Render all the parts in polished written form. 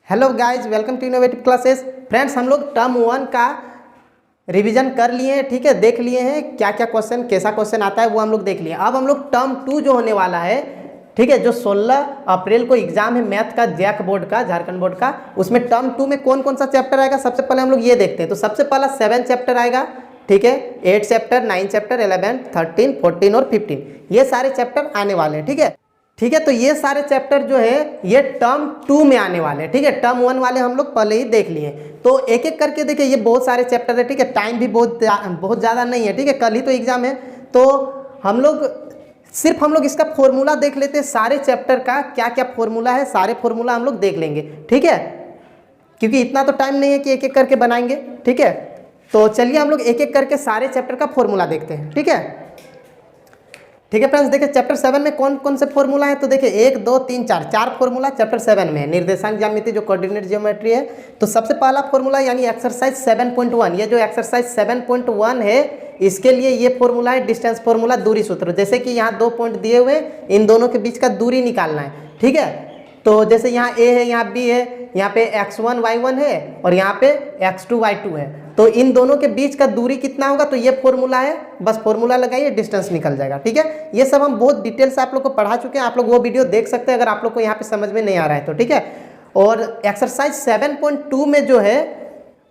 Hello guys, welcome to innovative classes. Friends, हम लोग term 1 का रिवीजन कर लिए हैं, ठीक है, देख लिए हैं क्या क्या क्वेश्चन, कैसा क्वेश्चन आता है वो हम लोग देख लिए। अब हम लोग टर्म 2 जो होने वाला है, ठीक है, जो 16 अप्रैल को एग्जाम है मैथ का, जैक बोर्ड का, झारखंड बोर्ड का, उसमें टर्म 2 में कौन कौन सा चैप्टर आएगा सबसे पहले हम लोग ये देखते हैं। तो सबसे पहला 7 चैप्टर आएगा, ठीक है, 8 चैप्टर, 9 चैप्टर, 11, 13, 14 और 15, ये सारे चैप्टर आने वाले हैं, ठीक है। ठीक है, तो ये सारे चैप्टर जो है ये टर्म 2 में आने वाले हैं, ठीक है। टर्म 1 वाले हम लोग पहले ही देख लिए। तो एक एक करके देखिए, ये बहुत सारे चैप्टर है, ठीक है, टाइम भी बहुत ज़्यादा नहीं है, ठीक है, कल ही तो एग्जाम है। तो हम लोग इसका फॉर्मूला देख लेते हैं, सारे चैप्टर का क्या क्या फॉर्मूला है, सारे फॉर्मूला हम लोग देख लेंगे, ठीक है, क्योंकि इतना तो टाइम नहीं है कि एक एक करके बनाएंगे, ठीक है। तो चलिए हम लोग एक एक करके सारे चैप्टर का फॉर्मूला देखते हैं, ठीक है। ठीक है फ्रेंड्स, देखिए चैप्टर 7 में कौन कौन से फॉर्मूला है। तो देखिए 1, 2, 3, 4 फॉर्मूला चैप्टर 7 में है। निर्देशांक ज्यामिति जो कोऑर्डिनेट ज्योमेट्री है, तो सबसे पहला फॉर्मूला यानी एक्सरसाइज 7.1, ये जो एक्सरसाइज 7.1 है इसके लिए ये फॉर्मूला है डिस्टेंस फॉर्मूला, दूरी सूत्र। जैसे कि यहाँ 2 पॉइंट दिए हुए, इन दोनों के बीच का दूरी निकालना है, ठीक है। तो जैसे यहाँ A है, यहाँ B है, यहाँ पे x1 y1 है और यहाँ पे x2 y2 है। तो इन दोनों के बीच का दूरी कितना होगा, तो ये फॉर्मूला है, बस फॉर्मूला लगाइए, डिस्टेंस निकल जाएगा, ठीक है। ये सब हम बहुत डिटेल से आप लोग को पढ़ा चुके हैं, आप लोग वो वीडियो देख सकते हैं अगर आप लोग को यहाँ पे समझ में नहीं आ रहा है तो, ठीक है। और एक्सरसाइज 7.2 में जो है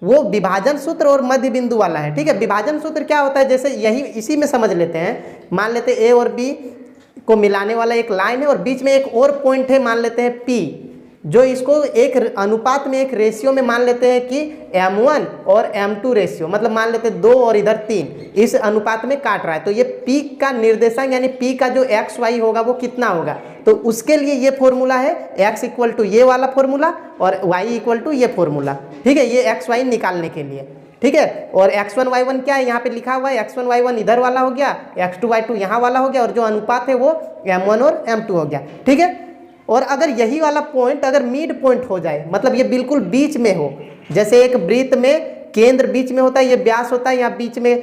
वो विभाजन सूत्र और मध्य बिंदु वाला है, ठीक है। विभाजन सूत्र क्या होता है, जैसे यही इसी में समझ लेते हैं। मान लेते हैं A और B को मिलाने वाला एक लाइन है और बीच में एक और पॉइंट है, मान लेते हैं P, जो इसको एक अनुपात में, एक रेशियो में मान लेते हैं कि M1 और M2 रेशियो, मतलब मान लेते हैं 2 और इधर 3, इस अनुपात में काट रहा है। तो ये P का निर्देशांक यानी P का जो x y होगा वो कितना होगा, तो उसके लिए ये फॉर्मूला है x इक्वल टू ये वाला फॉर्मूला और y इक्वल टू ये फॉर्मूला, ठीक है, ये x y निकालने के लिए, ठीक है। और x1 y1 क्या है, यहाँ पे लिखा हुआ है x1 y1 इधर वाला हो गया, x2 y2 यहाँ वाला हो गया और जो अनुपात है वो M1 और M2 हो गया, ठीक है। और अगर यही वाला पॉइंट अगर मिड पॉइंट हो जाए, मतलब ये बिल्कुल बीच में हो, जैसे एक वृत्त में केंद्र बीच में होता है, ये व्यास होता है, यहाँ बीच में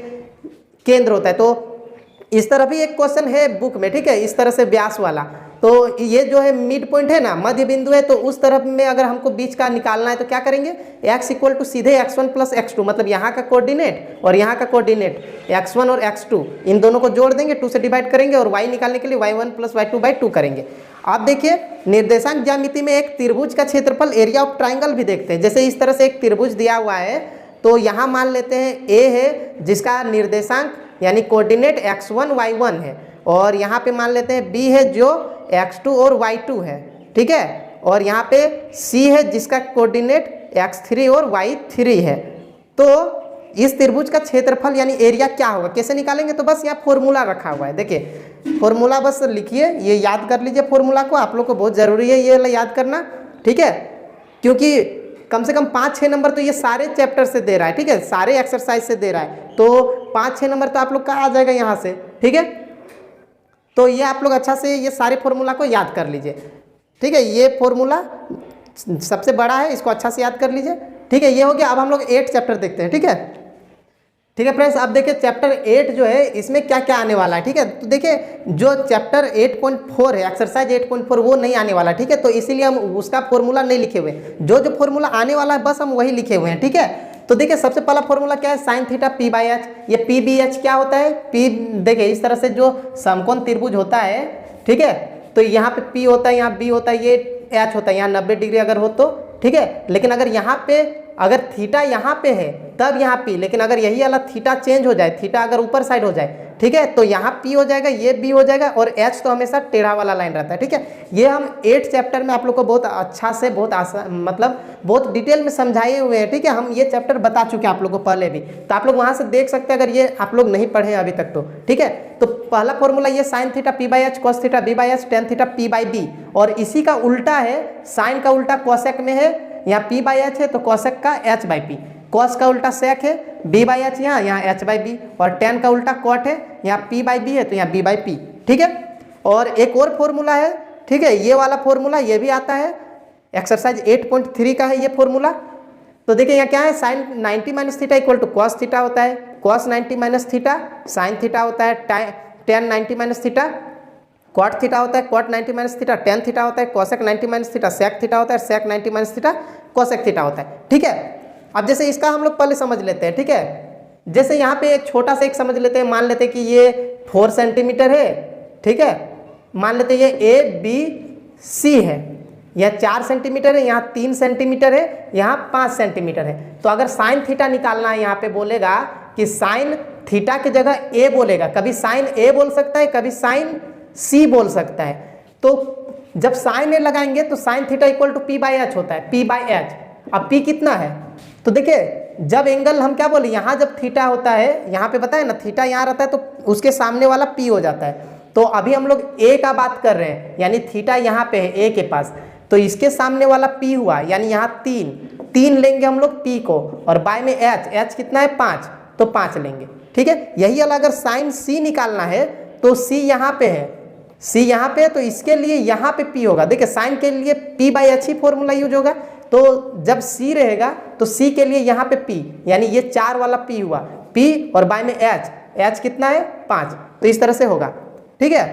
केंद्र होता है, तो इस तरह भी एक क्वेश्चन है बुक में, ठीक है, इस तरह से व्यास वाला। तो ये जो है मिड पॉइंट है ना, मध्य बिंदु है, तो उस तरफ में अगर हमको बीच का निकालना है तो क्या करेंगे, x इक्वल टू सीधे x1 प्लस x2, मतलब यहाँ का कोऑर्डिनेट और यहाँ का कोऑर्डिनेट x1 और x2, इन दोनों को जोड़ देंगे, 2 से डिवाइड करेंगे और y निकालने के लिए y1 प्लस y2/2 करेंगे। आप देखिए निर्देशांक ज्यामिति में एक त्रिभुज का क्षेत्रफल, एरिया ऑफ ट्राइंगल भी देखते हैं। जैसे इस तरह से एक त्रिभुज दिया हुआ है, तो यहाँ मान लेते हैं A है जिसका निर्देशांक यानी कोऑर्डिनेट x1 y1 है, और यहाँ पे मान लेते हैं B है जो x2 और y2 है, ठीक है, और यहाँ पे C है जिसका कोऑर्डिनेट x3 और y3 है। तो इस त्रिभुज का क्षेत्रफल यानी एरिया क्या होगा, कैसे निकालेंगे, तो बस यहाँ फॉर्मूला रखा हुआ है, देखिए फॉर्मूला बस लिखिए, ये याद कर लीजिए फॉर्मूला को, आप लोग को बहुत ज़रूरी है ये याद करना, ठीक है, क्योंकि कम से कम 5-6 नंबर तो ये सारे चैप्टर से दे रहा है, ठीक है, सारे एक्सरसाइज से दे रहा है, तो 5-6 नंबर तो आप लोग का आ जाएगा यहाँ से, ठीक है। तो ये आप लोग अच्छा से ये सारे फॉर्मूला को याद कर लीजिए, ठीक है, ये फॉर्मूला सबसे बड़ा है, इसको अच्छा से याद कर लीजिए, ठीक है। ये हो गया। अब हम लोग 8 चैप्टर देखते हैं, ठीक है, ठीक है फ्रेंड्स। अब देखिए चैप्टर 8 जो है इसमें क्या क्या आने वाला है, ठीक है। तो देखिए जो चैप्टर 8.4 है, एक्सरसाइज 8.4, वो नहीं आने वाला, ठीक है, तो इसीलिए हम उसका फॉर्मूला नहीं लिखे हुए, जो फॉर्मूला आने वाला है बस हम वही लिखे हुए हैं, ठीक है। तो देखिए सबसे पहला फॉर्मूला क्या है, साइन थीटा p/h। ये p/h क्या होता है, p देखिए इस तरह से जो समकोण त्रिभुज होता है, ठीक है, तो यहाँ पे p होता है, यहाँ b होता है, ये h होता है, यहाँ 90 डिग्री अगर हो तो, ठीक है। लेकिन अगर यहाँ पे अगर थीटा यहाँ पे है तब यहाँ p, लेकिन अगर यही वाला थीटा चेंज हो जाए, थीटा अगर ऊपर साइड हो जाए, ठीक है, तो यहाँ p हो जाएगा, ये b हो जाएगा, और h तो हमेशा टेढ़ा वाला लाइन रहता है, ठीक है। ये हम 8 चैप्टर में आप लोग को बहुत अच्छा से, बहुत आसान, मतलब बहुत डिटेल में समझाए हुए हैं, ठीक है। हम ये चैप्टर बता चुके हैं आप लोग को पहले भी, तो आप लोग वहाँ से देख सकते हैं अगर ये आप लोग नहीं पढ़े अभी तक तो, ठीक है। तो पहला फॉर्मूला ये sine theta p/h, cos theta b/h, tan theta p/b, और इसी का उल्टा है, साइन का उल्टा कॉसेक में है, यहाँ p/h है तो कॉसेक का h/p, कॉस का उल्टा सेक है b/h यहाँ h/b, और टेन का उल्टा कॉट है, यहाँ p/b है तो यहाँ b/p, ठीक है। और एक और फॉर्मूला है, ठीक है, ये वाला फॉर्मूला ये भी आता है, एक्सरसाइज 8.3 का है ये फॉर्मूला। तो देखिए यहाँ क्या है, sine 90 minus theta equal to cos theta होता है, cos 90 minus theta sine theta होता है, tan 90 minus theta cot theta होता है cot 90 minus theta, tan theta होता है cosec 90 minus theta, sec theta होता है sec 90 minus theta, cosec theta होता है। ठीक है, अब जैसे इसका हम लोग पहले समझ लेते हैं। ठीक है, जैसे यहाँ पे एक छोटा सा एक समझ लेते हैं, मान लेते हैं कि ये 4 सेंटीमीटर है। ठीक है, मान लेते हैं ये ABC है, यह 4 सेंटीमीटर है, यहाँ 3 सेंटीमीटर है, यहाँ 5 सेंटीमीटर है। तो अगर साइन थीटा निकालना है, यहाँ पे बोलेगा कि साइन थीटा की जगह ए बोलेगा, कभी साइन ए बोल सकता है, कभी साइन सी बोल सकता है। तो जब साइन ए लगाएंगे तो sine theta equal to P by H होता है, पी बाई एच। अब पी कितना है, तो देखिए जब एंगल हम क्या बोले, यहाँ जब थीटा होता है, यहाँ पे बताए ना थीटा यहाँ रहता है तो उसके सामने वाला पी हो जाता है। तो अभी हम लोग ए का बात कर रहे हैं, यानी थीटा यहाँ पे है ए के पास, तो इसके सामने वाला पी हुआ, यानी यहाँ 3 लेंगे हम लोग पी को, और बाय में एच कितना है 5, तो 5 लेंगे। ठीक है, यही वाला अगर साइन सी निकालना है तो सी यहाँ पे है, सी यहाँ पे है, तो इसके लिए यहाँ पे पी होगा। देखिए साइन के लिए P by H he formula use होगा, तो जब सी रहेगा तो सी के लिए यहाँ पे पी, यानी ये 4 वाला पी हुआ, पी और बाय में एच कितना है 5, तो इस तरह से होगा। ठीक है,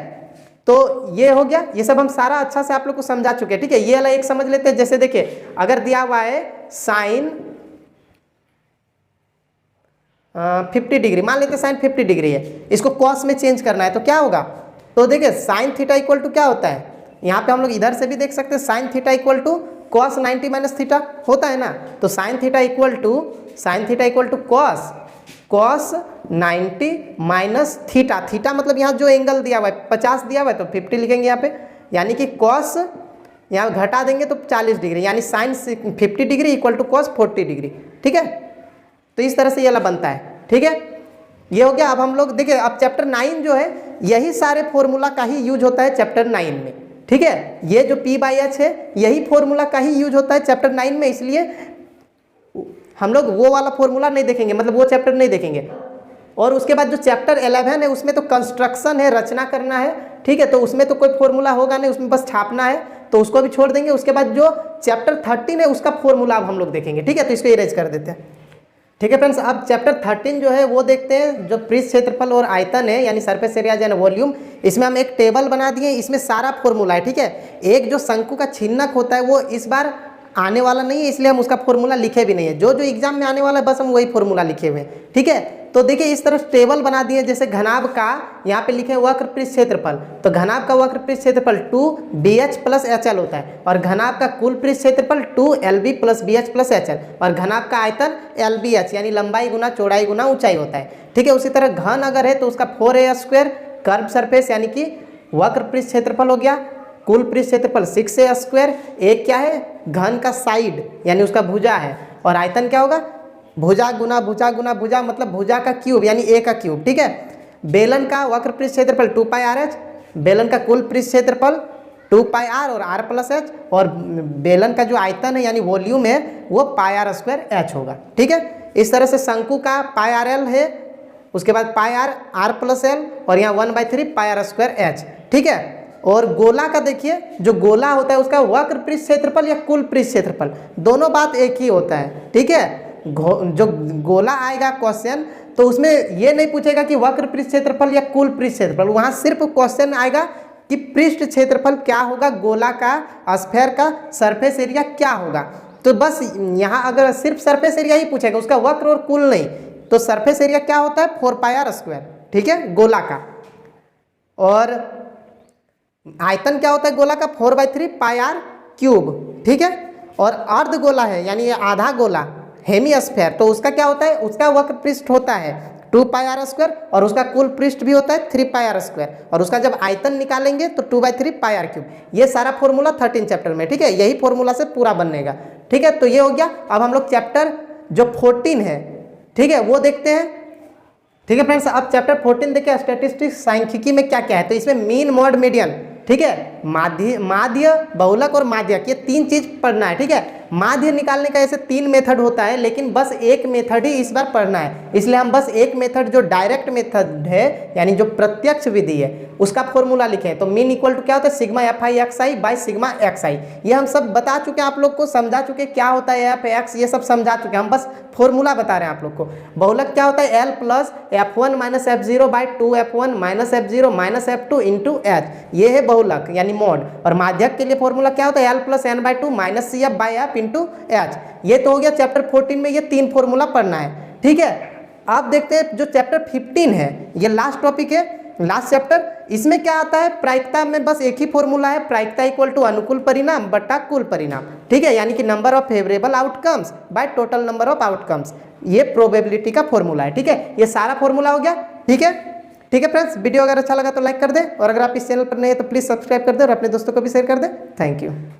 तो ये हो गया, ये सब हम सारा अच्छा से आप लोग को समझा चुके हैं। ठीक है, ये वाला एक समझ लेते हैं। जैसे देखिए अगर दिया हुआ है साइन 50 डिग्री, मान लेते हैं साइन 50 डिग्री है, इसको कॉस में चेंज करना है तो क्या होगा, तो देखिए साइन थीटा इक्वल टू क्या होता है, यहाँ पे हम लोग इधर से भी देख सकते हैं, sine theta equal to cos 90 minus theta होता है ना। तो sine theta equal to cos 90 minus theta, theta मतलब यहाँ जो एंगल दिया हुआ है 50 दिया हुआ है तो 50 लिखेंगे यहाँ पे, यानी कि कॉस यहाँ घटा देंगे तो 40 डिग्री, यानी sine 50 degree equal to cos 40 degree. ठीक है, तो इस तरह से ये वाला बनता है। ठीक है, ये हो गया। अब हम लोग देखिए, अब चैप्टर 9 जो है यही सारे फॉर्मूला का ही यूज होता है चैप्टर 9 में। ठीक है, ये जो पी बाई एच है यही फॉर्मूला का ही यूज होता है चैप्टर 9 में, इसलिए हम लोग वो वाला फॉर्मूला नहीं देखेंगे, मतलब वो चैप्टर नहीं देखेंगे। और उसके बाद जो चैप्टर 11 है उसमें तो कंस्ट्रक्शन है, रचना करना है। ठीक है, तो उसमें तो कोई फॉर्मूला होगा नहीं, उसमें बस छापना है, तो उसको भी छोड़ देंगे। उसके बाद जो चैप्टर 13 है उसका फॉर्मूला अब हम लोग देखेंगे। ठीक है, तो इसको इरेज कर देते हैं। ठीक है फ्रेंड्स, अब चैप्टर 13 जो है वो देखते हैं, जो पृष्ठ क्षेत्रफल और आयतन है, यानी सरफेस एरिया एंड वॉल्यूम। इसमें हम एक टेबल बना दिए, इसमें सारा फॉर्मूला है। ठीक है, एक जो शंकु का छिन्नक होता है वो इस बार आने वाला नहीं है, इसलिए हम उसका फॉर्मूला लिखे भी नहीं है। जो जो एग्जाम में आने वाला है बस हम वही फॉर्मूला लिखे हुए हैं। ठीक है, तो देखिए इस तरफ टेबल बना दिए, जैसे घनाभ का यहाँ पे लिखे वक्र पृष्ठ क्षेत्रफल, तो घनाभ का वक्र पृष्ठ क्षेत्रफल 2BH प्लस HL होता है, और घनाभ का कुल पृष्ठ क्षेत्रफल 2LB plus BH plus HL, और घनाभ का आयतन LBH यानी लंबाई गुना चौड़ाई गुना ऊंचाई होता है। ठीक है, उसी तरह घन अगर है तो उसका 4A² कर्व सरफेस यानी कि वक्र पृष्ठ क्षेत्रफल हो गया, कुल पृष्ठ क्षेत्रफल 6A², एक क्या है घन का साइड यानी उसका भुजा है, और आयतन क्या होगा भुजा गुना भुजा गुना भुजा, मतलब भुजा का क्यूब यानी A का क्यूब। ठीक है, बेलन का वक्र पृष्ठ क्षेत्रफल 2πRH, बेलन का कुल पृष्ठ क्षेत्रफल 2πR और R प्लस H, और बेलन का जो आयतन है यानी वॉल्यूम है वो πr² होगा। ठीक है, इस तरह से शंकु का πRL है, उसके बाद πr R प्लस L, और यहाँ 1/3 πr²H। ठीक है, और गोला का देखिए, जो गोला होता है उसका वक्र पृष्ठ क्षेत्रफल या कुल पृष्ठ क्षेत्रफल, दोनों बात एक ही होता है। ठीक है, जो गोला आएगा क्वेश्चन तो उसमें ये नहीं पूछेगा कि वक्र पृष्ठ क्षेत्रफल या कुल पृष्ठ क्षेत्रफल, वहाँ सिर्फ क्वेश्चन आएगा कि पृष्ठ क्षेत्रफल क्या होगा, गोला का स्फेयर का सरफेस एरिया क्या होगा। तो बस यहाँ अगर सिर्फ सरफेस एरिया ही पूछेगा, उसका वक्र और कुल नहीं, तो सरफेस एरिया क्या होता है 4πr²। ठीक है, गोला का, और आयतन क्या होता है गोला का 4/3 πr³। ठीक है, और अर्ध गोला है यानी ये आधा गोला हेमीस्फेयर, तो उसका क्या होता है, उसका वक्र पृष्ठ होता है 2πr², और उसका कुल पृष्ठ भी होता है 3πr², और उसका जब आयतन निकालेंगे तो 2/3 πr³। ये सारा फॉर्मूला 13 चैप्टर में। ठीक है, यही फॉर्मूला से पूरा बनेगा। ठीक है, तो ये हो गया। अब हम लोग चैप्टर जो 14 है, ठीक है, वो देखते हैं। ठीक है फ्रेंड्स, अब चैप्टर 14 देखिए स्टैटिस्टिक्स सांख्यिकी में क्या क्या है। तो इसमें मीन मॉड मीडियन, ठीक है। माध्य, बहुलक और माध्यक, ये 3 चीज पढ़ना है, ठीक है। माध्य निकालने का ऐसे 3 मेथड होता है, लेकिन बस एक मेथड ही इस बार पढ़ना है, इसलिए हम बस एक मेथड जो डायरेक्ट मेथड है यानी जो प्रत्यक्ष विधि है उसका फॉर्मूला लिखे। तो मीन इक्वल टू क्या होता है, sigma F I X I by sigma X I. ये हम सब बता चुके हैं, आप लोग को समझा चुके क्या होता है एफ एक्स, ये सब समझा चुके हैं, हम बस फॉर्मूला बता रहे हैं आप लोग को। बहुलक क्या होता है, L plus F one minus F zero by two F one minus F zero minus F two into H, ये है बहुलक यानी मॉड। और माध्यक के लिए फॉर्मूला क्या होता है, L plus N by two minus C F by F into H. ये तो हो गया चैप्टर 14 में ये 3 फॉर्मूला पढ़ना है, ठीक है। आप देखते हैं जो चैप्टर 15 है, ये लास्ट टॉपिक है, लास्ट चैप्टर। इसमें क्या आता है, प्रायिकता में बस एक ही फॉर्मूला है, प्रायिकता इक्वल टू अनुकूल परिणाम बटा कुल परिणाम, ठीक है, यानी कि number of favourable outcomes by total number of outcomes, ये प्रोबेबिलिटी का फॉर्मूला है, ठीक है। ये सारा फॉर्मूला हो गया, ठीक है। ठीक है फ्रेंड्स, वीडियो अगर अच्छा लगा तो लाइक कर दे, और अगर आप इस चैनल पर नए हैं तो प्लीज़ सब्सक्राइब कर दे और अपने दोस्तों को भी शेयर कर दे। Thank you.